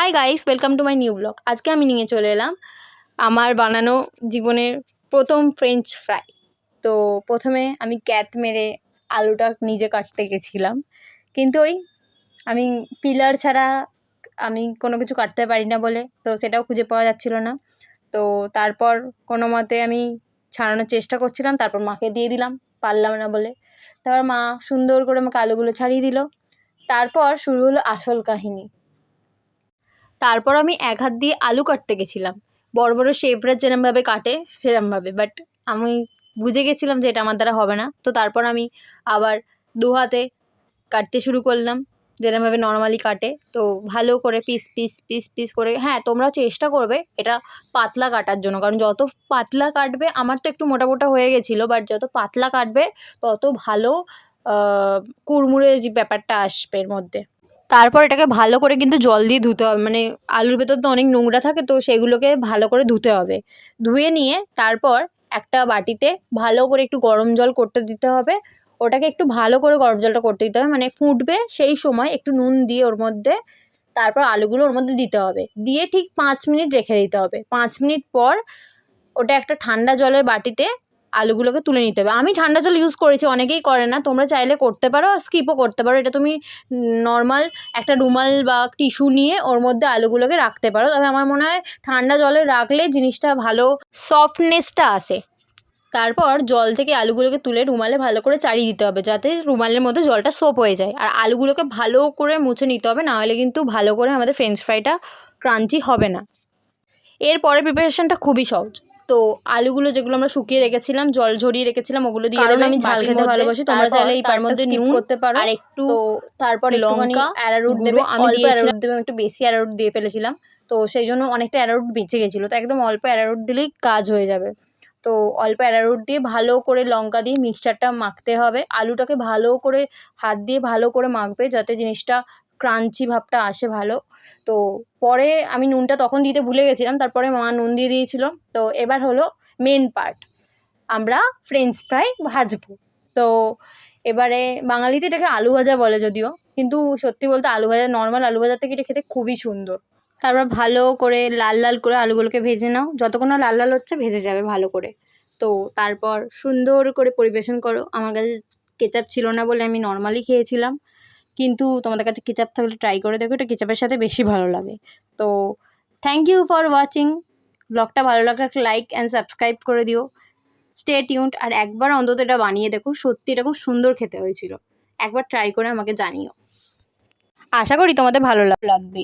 Hi guys, welcome to my new blog. আজকে আমি নিয়ে চলে এলাম আমার বানানো জীবনের প্রথম ফ্রেঞ্চ ফ্রাই। তো প্রথমে আমি ক্যাট মেরে আলুটা নিজে কাটতে গেছিলাম, কিন্তু আমি পিলার ছাড়া আমি কোনো কিছু কাটতে পারি না বলে তো সেটাও খুঁজে পাওয়া যাচ্ছিল না। তো তারপর কোনো মতে আমি ছাড়ানোর চেষ্টা করছিলাম, তারপর মাকে দিয়ে দিলাম, পারলাম না বলে। তারপর মা সুন্দর করে আমাকে আলুগুলো ছাড়িয়ে দিল। তারপর শুরু হলো আসল কাহিনী। তারপর আমি এক হাত দিয়ে আলু কাটতে গেছিলাম, বড় বড় শেফরা যেরমভাবে কাটে সেরমভাবে, বাট আমি বুঝে গেছিলাম যে এটা আমার দ্বারা হবে না। তো তারপর আমি আবার দু হাতে কাটতে শুরু করলাম, যেরমভাবে নর্মালি কাটে। তো ভালো করে পিস পিস পিস পিস করে, হ্যাঁ তোমরাও চেষ্টা করবে এটা পাতলা কাটার জন্য, কারণ যত পাতলা কাটবে, আমার তো একটু মোটা মোটা হয়ে গেছিলো, বাট যত পাতলা কাটবে তত ভালো কুড়মুড়ে যে ব্যাপারটা আসবে এর মধ্যে। তারপর এটাকে ভালো করে কিন্তু জল দিয়ে ধুতে হবে, মানে আলুর ভেতর তো অনেক নোংরা থাকে, তো সেগুলোকে ভালো করে ধুতে হবে। ধুয়ে নিয়ে তারপর একটা বাটিতে ভালো করে একটু গরম জল করতে দিতে হবে। ওটাকে একটু ভালো করে গরম জলটা করতে দিতে হবে, মানে ফুটবে সেই সময় একটু নুন দিয়ে ওর মধ্যে তারপর আলুগুলো ওর মধ্যে দিতে হবে, দিয়ে ঠিক 5 মিনিট রেখে দিতে হবে। 5 মিনিট পর ওটা একটা ঠান্ডা জলের বাটিতে আলুগুলোকে তুলে নিতে হবে। আমি ঠান্ডা জল ইউজ করেছি, অনেকেই করে না, তোমরা চাইলে করতে পারো, স্কিপও করতে পারো। এটা তুমি নর্মাল একটা রুমাল বা টিস্যু নিয়ে ওর মধ্যে আলুগুলোকে রাখতে পারো, তবে আমার মনে হয় ঠান্ডা জলে রাখলে জিনিসটা ভালো সফটনেসটা আসে। তারপর জল থেকে আলুগুলোকে তুলে রুমালে ভালো করে চাড়িয়ে দিতে হবে, যাতে রুমালের মধ্যে জলটা সোপ হয়ে যায়। আর আলুগুলোকে ভালো করে মুছে নিতে হবে, নাহলে কিন্তু ভালো করে আমাদের ফ্রেঞ্চ ফ্রাইটা ক্রাঞ্চি হবে না। এরপরে প্রিপারেশনটা খুবই সহজ। তো আলুগুলো যেগুলো আমরা শুকিয়ে রেখেছিলাম, জল ঝরিয়ে রেখেছিলাম, ওগুলো দিয়ে দেবে। আমি ঝাল খেতে ভালোবাসি, তোমরা চাইলে এই তার মধ্যে নুন করতে পারো আর একটু, তো তারপর লঙ্কা, অ্যারারুট দেবে। আমি অল্প অ্যারারুট দেবে, একটু বেশি অ্যারারুট দিয়ে ফেলেছিলাম, তো সেই জন্য অনেকটা অ্যারারুট বেঁচে গেছিলো। তো একদম অল্প অ্যারারুট দিলেই কাজ হয়ে যাবে। তো অল্প অ্যারারুট দিয়ে ভালো করে লঙ্কা দিয়ে মিক্সচারটা মাখতে হবে। আলুটাকে ভালো করে হাত দিয়ে ভালো করে মাখবে, যাতে জিনিসটা ক্রাঞ্চি ভাবটা আসে ভালো। তো পরে আমি নুনটা তখন দিতে ভুলে গেছিলাম, তারপরে মা নুন দিয়ে দিয়েছিল। তো এবার হলো মেন পার্ট, আমরা ফ্রেঞ্চ ফ্রাই ভাজবো। তো এবারে বাঙালিতে এটাকে আলু ভাজা বলে যদিও, কিন্তু সত্যি বলতে আলু ভাজা, নর্মাল আলু ভাজার থেকে এটা খেতে খুবই সুন্দর। তারপর ভালো করে লাল লাল করে আলুগুলোকে ভেজে নাও, যতক্ষণ না লাল লাল হচ্ছে ভেজে যাবে ভালো করে। তো তারপর সুন্দর করে পরিবেশন করো। আমার কাছে কেচাপ ছিল না বলে আমি নর্মালি খেয়েছিলাম, কিন্তু তোমাদের কাছে কেচাপ থাকলে ট্রাই করে দেখো, এটা কেচাপের সাথে বেশি ভালো লাগে। তো থ্যাংক ইউ ফর ওয়াচিং। ব্লগটা ভালো লাগলে একটা লাইক অ্যান্ড সাবস্ক্রাইব করে দিও। স্টে টিউনড, আর একবার অন্তত এটা বানিয়ে দেখো, সত্যি এটা খুব সুন্দর খেতে হয়েছিল। একবার ট্রাই করে আমাকে জানিও। আশা করি তোমাদের ভালো লাগবে।